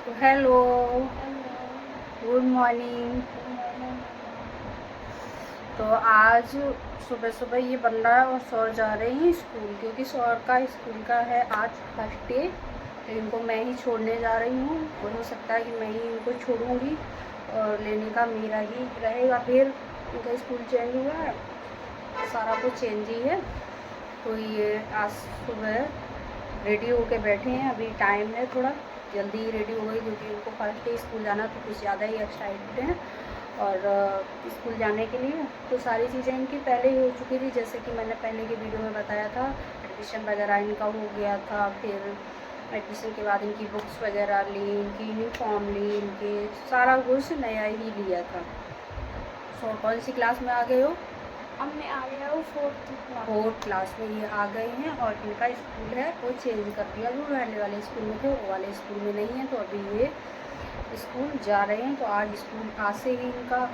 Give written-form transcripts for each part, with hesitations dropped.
तो hello, good morning. तो आज सुबह सुबह ये बन रहा है और सौर जा रहे हैं स्कूल, क्योंकि सौर का स्कूल का है आज फर्स्ट डे। तो इनको मैं ही छोड़ने जा रही हूँ और हो सकता है कि मैं ही इनको छोड़ूंगी और लेने का मेरा ही रहेगा। फिर इनका स्कूल चेंज हुआ है, सारा कुछ चेंज ही है। तो ये आज सुबह रेडी होके बैठे हैं। अभी टाइम है, थोड़ा जल्दी ही रेडी हो गई क्योंकि उनको फर्स्ट डे स्कूल जाना, तो कुछ ज़्यादा ही एक्साइटेड हैं। और स्कूल जाने के लिए तो सारी चीज़ें इनकी पहले ही हो चुकी थी, जैसे कि मैंने पहले के वीडियो में बताया था। एडमिशन वगैरह इनका हो गया था, फिर एडमिशन के बाद इनकी बुक्स वगैरह ली, इनकी यूनिफॉर्म ली, इनके सारा कुछ नया ही लिया था। सो कौन सी क्लास में आ गए हो? अब मैं आ गया हूँ फोर्थ क्लास में ये आ गए हैं। और इनका स्कूल है वो चेंज कर दिया, जो पहले वाले स्कूल में थे वो वाले स्कूल में नहीं है। तो अभी ये स्कूल जा रहे हैं। तो आज स्कूल आज से ही इनका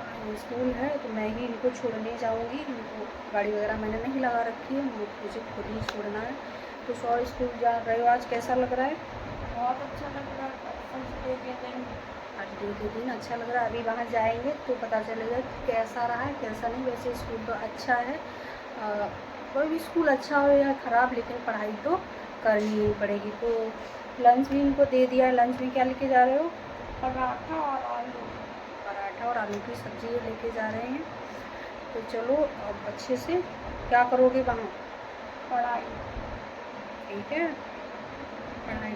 स्कूल है, तो मैं ही इनको छोड़ने जाऊंगी। इनको गाड़ी वगैरह मैंने नहीं लगा रखी है, मुझे खुद ही छोड़ना है। तो सौ स्कूल जा रहे हो, आज कैसा लग रहा है? बहुत अच्छा लग रहा है। फर्स्ट डे के दिन आज डे के दिन अच्छा लग रहा है। अभी वहाँ जाएंगे तो पता चलेगा कि कैसा रहा है कैसा नहीं। वैसे स्कूल तो अच्छा है, कोई भी स्कूल अच्छा हो या ख़राब, लेकिन पढ़ाई तो करनी ही पड़ेगी। तो लंच भी इनको दे दिया है। लंच में क्या लेके जा रहे हो? पराठा और आलू। पराठा और आलू की सब्ज़ी लेके जा रहे हैं। तो चलो अब अच्छे से क्या करोगे वहाँ? पढ़ाई। ठीक है, पढ़ाई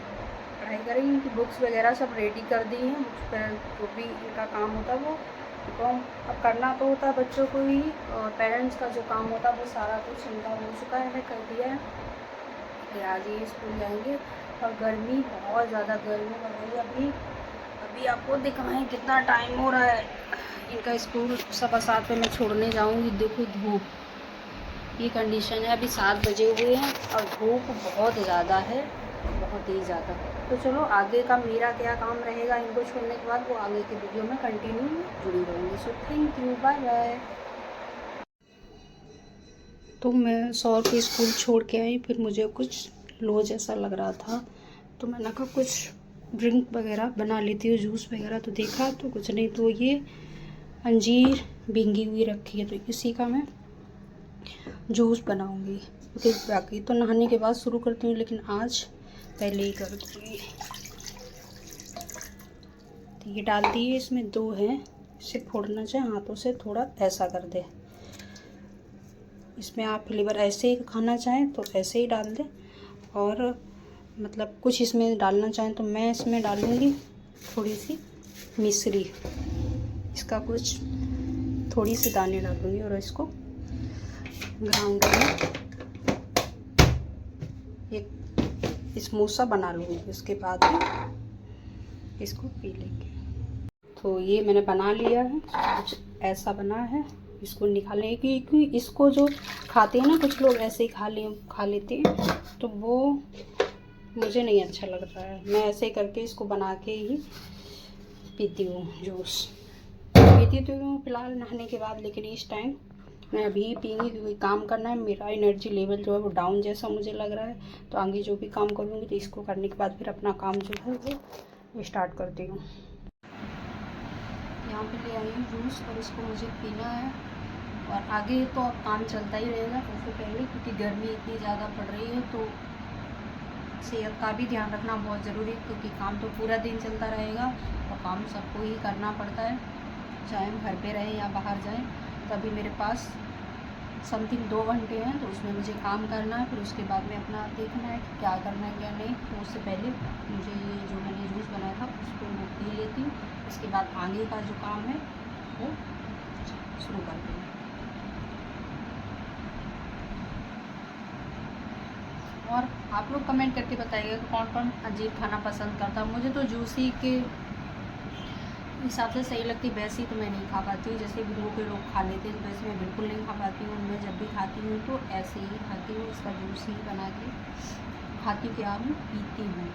पढ़ाई करेंगे। इनकी बुक्स वगैरह सब रेडी कर दी हैं। बुक्स पर जो भी इनका काम होता है वो अब करना तो होता है बच्चों को ही, और पेरेंट्स का जो काम होता है वो सारा कुछ इनका हो चुका है, कर दिया है। फिर आज ये स्कूल जाएंगे। और गर्मी, बहुत ज़्यादा गर्मी हो रही है। अभी अभी आपको दिखाएं कितना टाइम हो रहा है। इनका स्कूल 7:15 पे मैं छोड़ने जाऊंगी। देखो धूप, ये कंडीशन है। अभी 7 बजे हुए हैं और धूप बहुत ज़्यादा है, बहुत ही ज़्यादा। तो चलो आगे का मेरा क्या काम रहेगा इनको छोड़ने के बाद, वो आगे के वीडियो में कंटिन्यू जुड़ी रहूँगी। So thank you, bye bye. तो मैं सौर को स्कूल छोड़ के आई, फिर मुझे कुछ लो जैसा लग रहा था, तो मैंने कहा कुछ ड्रिंक वगैरह बना लेती हूँ, जूस वगैरह। तो देखा तो कुछ नहीं, तो ये अंजीर भींगी हुई रखी है, तो इसी का मैं जूस बनाऊंगी। क्योंकि बाकी तो नहाने के बाद शुरू करती हूँ, लेकिन आज पहले ही कर दूँगी। तो ये डाल दिए, इसमें 2 हैं। इसे फोड़ना चाहे हाथों से, थोड़ा ऐसा कर दे। इसमें आप फ्लेवर ऐसे ही खाना चाहें तो ऐसे ही डाल दें, और मतलब कुछ इसमें डालना चाहें तो मैं इसमें डालूँगी थोड़ी सी मिश्री। इसका कुछ थोड़ी सी दाने डालूँगी और इसको ग्राउंडर में एक स्मूथ सा बना लूँगी। उसके बाद में इसको पी लेंगे। तो ये मैंने बना लिया है, कुछ ऐसा बना है। इसको निकालेंगे क्योंकि इसको जो खाते हैं ना, कुछ लोग ऐसे ही खा लेते हैं, तो वो मुझे नहीं अच्छा लग रहा है। मैं ऐसे ही करके इसको बना के ही पीती हूँ जूस। पीती तो हूँ फिलहाल नहाने के बाद, लेकिन इस टाइम मैं अभी ही पीऊँगी क्योंकि काम करना है। मेरा एनर्जी लेवल जो है वो डाउन जैसा मुझे लग रहा है। तो आगे जो भी काम करूँगी तो इसको करने के बाद फिर अपना काम जो है वो स्टार्ट करती हूँ। यहाँ पे ले आई हूँ जूस और इसको मुझे पीना है। और आगे तो अब काम चलता ही रहेगा सबसे पहले, क्योंकि गर्मी इतनी ज़्यादा पड़ रही है। तो सेहत का भी ध्यान रखना बहुत ज़रूरी है, क्योंकि काम तो पूरा दिन चलता रहेगा और काम सबको ही करना पड़ता है, चाहे हम घर पे रहें या बाहर जाएं। तभी मेरे पास समथिंग 2 घंटे हैं, तो उसमें मुझे काम करना है। फिर उसके बाद में अपना देखना है कि क्या करना है क्या नहीं। तो उससे पहले मुझे ये जो मैंने जूस बनाया था उसको मैं पी लेती हूँ। इसके बाद आगे का जो काम है वो शुरू कर दूँगी। और आप लोग कमेंट करके बताइएगा कि कौन कौन अजीब खाना पसंद करता है। मुझे तो जूसी के हिसाब से सही लगती, वैसी तो मैं नहीं खा पाती हूँ। जैसे विंडो के लोग खा लेते हैं, तो वैसे मैं बिल्कुल नहीं खा पाती हूँ। मैं जब भी खाती हूँ तो ऐसे ही खाती हूँ, इसका जूस ही बना के खाती क्या हूँ, पीती हूँ।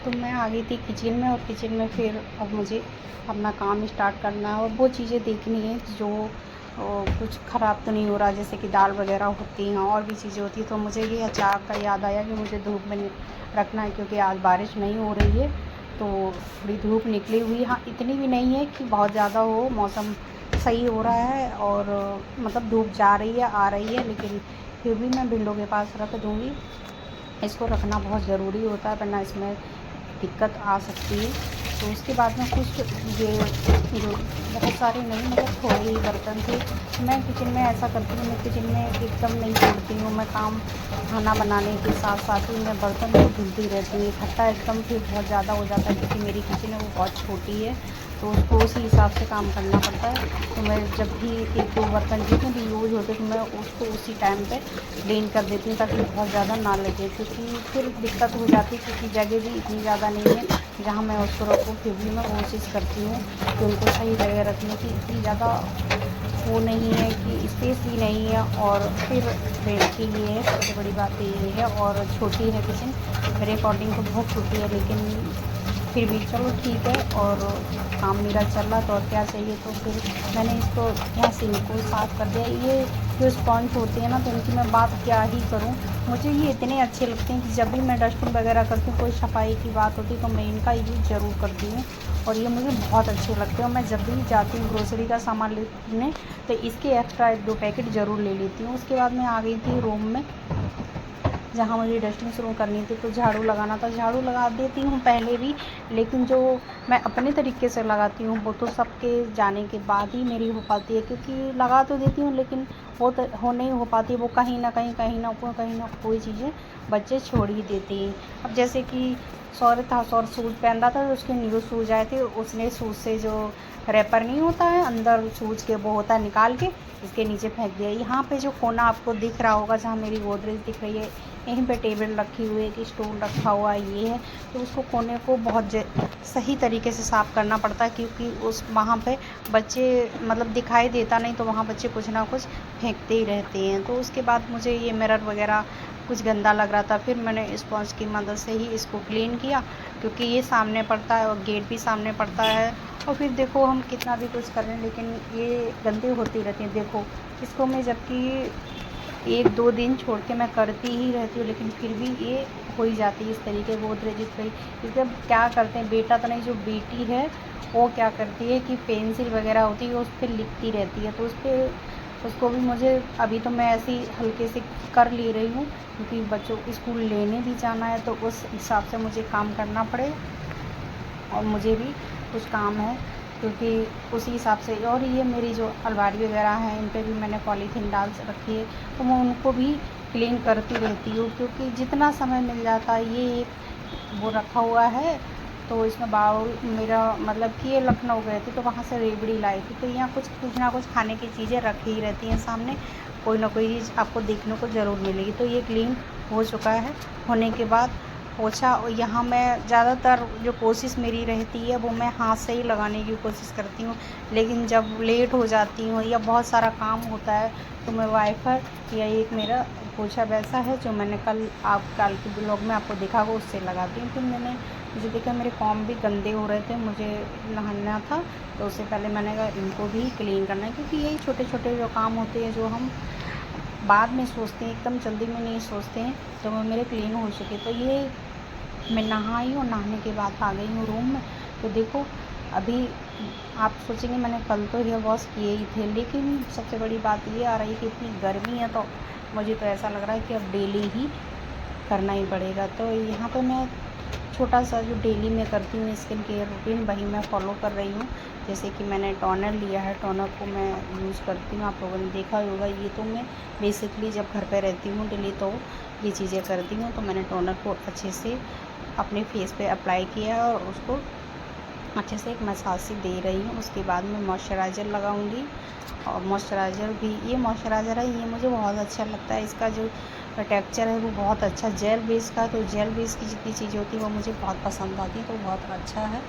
तो मैं आ गई थी किचन में, और किचन में फिर अब मुझे अपना काम स्टार्ट करना है और वो चीज़ें देखनी है जो कुछ ख़राब तो नहीं हो रहा, जैसे कि दाल वगैरह होती हैं और भी चीज़ें होती हैं। तो मुझे ये अचार का याद आया कि मुझे धूप में रखना है, क्योंकि आज बारिश नहीं हो रही है, तो थोड़ी धूप निकली हुई। हाँ, इतनी भी नहीं है कि बहुत ज़्यादा हो, मौसम सही हो रहा है और मतलब धूप जा रही है आ रही है, लेकिन फिर भी मैं विंडो के पास रख दूँगी। इसको रखना बहुत ज़रूरी होता है, वरना इसमें दिक्कत आ सकती है। तो उसके बाद में कुछ ये जो बहुत सारे नहीं, मतलब थोड़े ही बर्तन थे। मैं किचन में ऐसा करती हूँ, मैं किचन में एकदम नहीं छोड़ती हूँ। मैं काम खाना बनाने के साथ साथ ही मैं बर्तन भी धुलती रहती हूँ। इकट्ठा एकदम फिर बहुत ज़्यादा हो जाता है, क्योंकि मेरी किचन है वो बहुत छोटी है, तो उसको उसी हिसाब से काम करना पड़ता है। तो मैं जब भी 1-2 बर्तन जितने भी यूज़ होते तो मैं उसको उसी टाइम पे क्लीन कर देती हूँ, ताकि बहुत ज़्यादा ना लगे, क्योंकि फिर दिक्कत हो जाती है, क्योंकि जगह भी इतनी ज़्यादा नहीं है जहाँ मैं उसको रखूँ। फिर भी मैं कोशिश करती हूँ कि उनको सही जगह रखने की। इतनी ज़्यादा वो नहीं है कि स्पेस भी नहीं है, और फिर रेंट की ये है सबसे बड़ी बात ये है, और छोटी है किचन मेरे अकॉर्डिंग तो बहुत छोटी है, लेकिन फिर भी चलो ठीक है। और काम मेरा चल रहा, तो और क्या चाहिए। तो फिर मैंने इसको यहाँ सिंक को साफ़ कर दिया। ये जो स्पॉन्ज होते हैं ना, तो इनकी मैं बात क्या ही करूँ। मुझे ये इतने अच्छे लगते हैं कि जब भी मैं डस्टिंग वगैरह करती हूँ, कोई सफाई की बात होती है, तो मैं इनका यूज़ ज़रूर करती हूँ, और ये मुझे बहुत अच्छे लगते हैं। और मैं जब भी जाती हूँ ग्रोसरी का सामान लेने, तो इसके एक्स्ट्रा 1-2 पैकेट ज़रूर ले लेती हूँ। उसके बाद मैं आ गई थी रूम में, जहाँ मुझे डस्टिंग शुरू करनी थी। तो झाड़ू लगाना था, झाड़ू लगा देती हूँ पहले भी, लेकिन जो मैं अपने तरीके से लगाती हूँ वो तो सबके जाने के बाद ही मेरी हो पाती है, क्योंकि लगा तो देती हूँ लेकिन हो नहीं हो पाती। वो कहीं ना कोई चीज़ें बच्चे छोड़ ही देते हैं। अब जैसे कि सौर शूज़ पहन रहा था, तो उसके न्यू शूज़ आए थे, उसने शूज़ से जो रैपर नहीं होता है अंदर शूज़ के, वो होता है, निकाल के इसके नीचे फेंक दिया। यहाँ पे जो कोना आपको दिख रहा होगा, जहाँ मेरी गोदरेज दिख रही है, यहीं पे टेबल रखी हुई है, कि स्टूल रखा हुआ ये है, तो उसको कोने को बहुत सही तरीके से साफ़ करना पड़ता है, क्योंकि उस वहाँ पे बच्चे मतलब दिखाई देता नहीं, तो वहाँ बच्चे कुछ ना कुछ फेंकते ही रहते हैं। तो उसके बाद मुझे ये मिरर वगैरह कुछ गंदा लग रहा था, फिर मैंने स्पॉन्ज की मदद से ही इसको क्लीन किया, क्योंकि ये सामने पड़ता है और गेट भी सामने पड़ता है। और फिर देखो हम कितना भी कुछ कर रहे हैं, लेकिन ये गंदी होती रहती हैं। देखो इसको मैं जबकि 1-2 दिन छोड़ के मैं करती ही रहती हूँ, लेकिन फिर भी ये हो ही जाती है इस तरीके गोदरेज इस तरीके। इसलिए क्या करते हैं, बेटा तो नहीं, जो बेटी है वो क्या करती है कि पेंसिल वगैरह होती है उस पर लिखती रहती है, तो उसको भी मुझे अभी तो मैं ऐसे ही हल्के से कर ले रही हूँ, क्योंकि बच्चों को स्कूल लेने भी जाना है, तो उस हिसाब से मुझे काम करना पड़े, और मुझे भी कुछ काम है, क्योंकि उसी हिसाब से। और ये मेरी जो अलमारी वगैरह हैं, इन पे भी मैंने पॉलीथीन डाल रखी है, तो मैं उनको भी क्लीन करती रहती हूँ, क्योंकि जितना समय मिल जाता है। ये एक वो रखा हुआ है, तो इसमें बाउल मेरा मतलब कि ये लखनऊ गए थे, तो वहाँ से रेवड़ी लाई थी, तो यहाँ कुछ ना कुछ खाने की चीज़ें रखी ही रहती हैं सामने, कोई ना कोई चीज़ आपको देखने को ज़रूर मिलेगी। तो ये क्लीन हो चुका है। होने के बाद पोछा, और यहाँ मैं ज़्यादातर जो कोशिश मेरी रहती है वो मैं हाथ से ही लगाने की कोशिश करती हूँ, लेकिन जब लेट हो जाती हूँ या बहुत सारा काम होता है, तो मैं वाइपर या एक मेरा पोछा वैसा है जो मैंने कल के ब्लॉग में आपको देखा, वो उससे लगाती हूँ। फिर मैंने मुझे देखा मेरे कॉम भी गंदे हो रहे थे, मुझे नहाना था, तो उससे पहले मैंने कहा इनको भी क्लीन करना है, क्योंकि यही छोटे छोटे जो काम होते हैं जो हम बाद में सोचते हैं, एकदम जल्दी में नहीं सोचते हैं। तो वो मेरे क्लीन हो चुके, तो ये मैं नहाई और नहाने के बाद आ गई हूँ रूम में। तो देखो अभी आप सोचेंगे मैंने कल तो हेयर वॉश किए ही थे, लेकिन सबसे बड़ी बात ये आ रही है कि इतनी गर्मी है, तो मुझे तो ऐसा लग रहा है कि अब डेली ही करना ही पड़ेगा। तो यहाँ पे मैं छोटा सा जो डेली में करती हूँ स्किन केयर रूटीन, वही मैं फॉलो कर रही हूँ। जैसे कि मैंने टोनर लिया है, टोनर को मैं यूज़ करती हूँ, आप लोगों ने देखा ही होगा। ये तो मैं बेसिकली जब घर पे रहती हूँ डेली, तो ये चीज़ें करती हूँ। तो मैंने टोनर को अच्छे से अपने फेस पे अप्लाई किया है, और उसको अच्छे से एक मसाज सी दे रही हूँ। उसके बाद मैं मॉइस्चराइज़र लगाऊंगी, और मॉइस्चराइज़र भी ये मॉइस्चराइज़र है, ये मुझे बहुत अच्छा लगता है। इसका जो टेक्सचर है वो बहुत अच्छा, जेल बेस का, तो जेल बेस की जितनी चीज़ें होती हैं वो मुझे बहुत पसंद आती हैं, तो बहुत अच्छा है,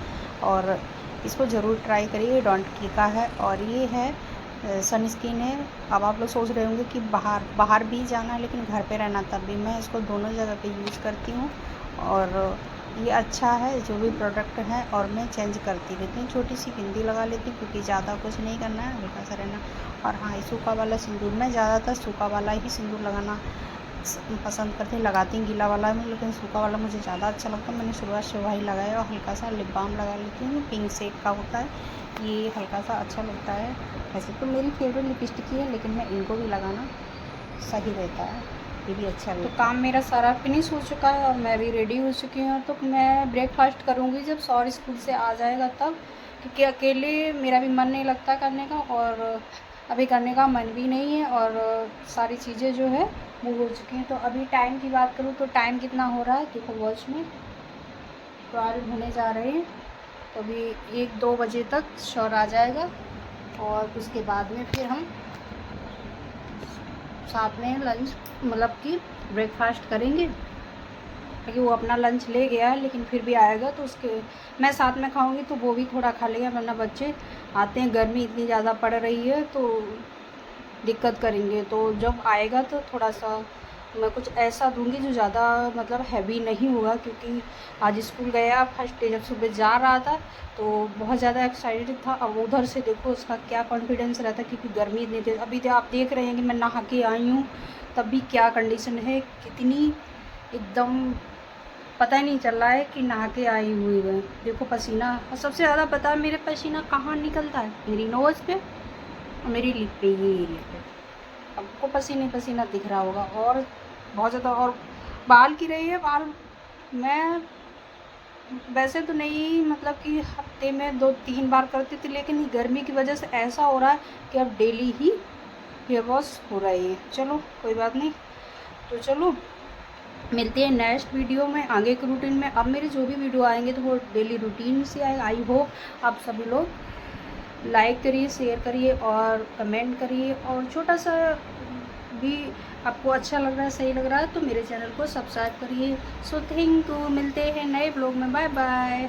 और इसको ज़रूर ट्राई करिए। डॉन की का है, और ये है सन स्क्रीन है। अब आप लोग सोच रहे होंगे कि बाहर भी जाना है लेकिन घर पे रहना, तब भी मैं इसको दोनों जगह पे यूज़ करती हूँ। और ये अच्छा है जो भी प्रोडक्ट है, और मैं चेंज करती रहती हूँ, छोटी सी बिंदी लगा लेती हूँ क्योंकि ज़्यादा कुछ नहीं करना है, हल्का सा रहना। और हाँ, सूखा वाला सिंदूर, मैं ज़्यादातर सूखा वाला ही सिंदूर लगाना पसंद करती हूँ। लगाती हूँ गीला वाला में, लेकिन सूखा वाला मुझे ज़्यादा अच्छा लगता है। मैंने शुरुआत से वही लगाया, और हल्का सा लिप बाम लगा लेती हूँ, पिंक शेड का होता है, ये हल्का सा अच्छा लगता है। वैसे तो मेरी फेवरेट लिपस्टिक ही है, लेकिन मैं इनको भी लगाना सही रहता है, ये भी अच्छा लगता है। तो काम मेरा सारा फिनिश हो चुका है और मैं भी रेडी हो चुकी हूँ। तो मैं ब्रेकफास्ट करूँगी जब सौर स्कूल से आ जाएगा तब, क्योंकि अकेले मेरा भी मन नहीं लगता करने का, और अभी करने का मन भी नहीं है, और सारी चीज़ें जो है वो हो चुकी हैं। तो अभी टाइम की बात करूँ तो टाइम कितना हो रहा है, देखो वॉच में 12 होने जा रहे हैं। तो अभी 1-2 बजे तक सौर आ जाएगा, और उसके बाद में फिर हम साथ में लंच मतलब कि ब्रेकफास्ट करेंगे, क्योंकि वो अपना लंच ले गया है, लेकिन फिर भी आएगा तो उसके मैं साथ में खाऊंगी तो वो भी थोड़ा खा लेगा, वरना बच्चे आते हैं, गर्मी इतनी ज़्यादा पड़ रही है तो दिक्कत करेंगे। तो जब आएगा तो थोड़ा सा मैं कुछ ऐसा दूंगी जो ज़्यादा मतलब हैवी नहीं होगा, क्योंकि आज स्कूल गया फर्स्ट डे, जब सुबह जा रहा था तो बहुत ज़्यादा एक्साइटेड था। अब उधर से देखो उसका क्या कॉन्फिडेंस रहता है, क्योंकि गर्मी इतनी थी। अभी तो आप देख रहे हैं कि मैं नहा के आई हूँ, तब भी क्या कंडीशन है, कितनी एकदम पता ही नहीं चल रहा है कि नहा के आई हुई है। देखो पसीना, और सबसे ज़्यादा पता है मेरे पसीना कहाँ निकलता है, मेरी नोज़ पे और मेरी लिप पे, ये एरिया पे आपको पसीने पसीना दिख रहा होगा, और बहुत ज़्यादा। और बाल की रही है, बाल मैं वैसे तो नहीं मतलब कि हफ्ते में 2-3 बार करती थी, लेकिन गर्मी की वजह से ऐसा हो रहा है कि अब डेली ही हेयर वॉश हो रही है। चलो कोई बात नहीं, तो चलो मिलते हैं नेक्स्ट वीडियो में, आगे के रूटीन में। अब मेरे जो भी वीडियो आएंगे तो वो डेली रूटीन से आए। आई होप आप सभी लोग लाइक करिए, शेयर करिए और कमेंट करिए, और छोटा सा भी आपको अच्छा लग रहा है, सही लग रहा है तो मेरे चैनल को सब्सक्राइब करिए। सो थैंक यू, मिलते हैं नए ब्लॉग में, बाय बाय।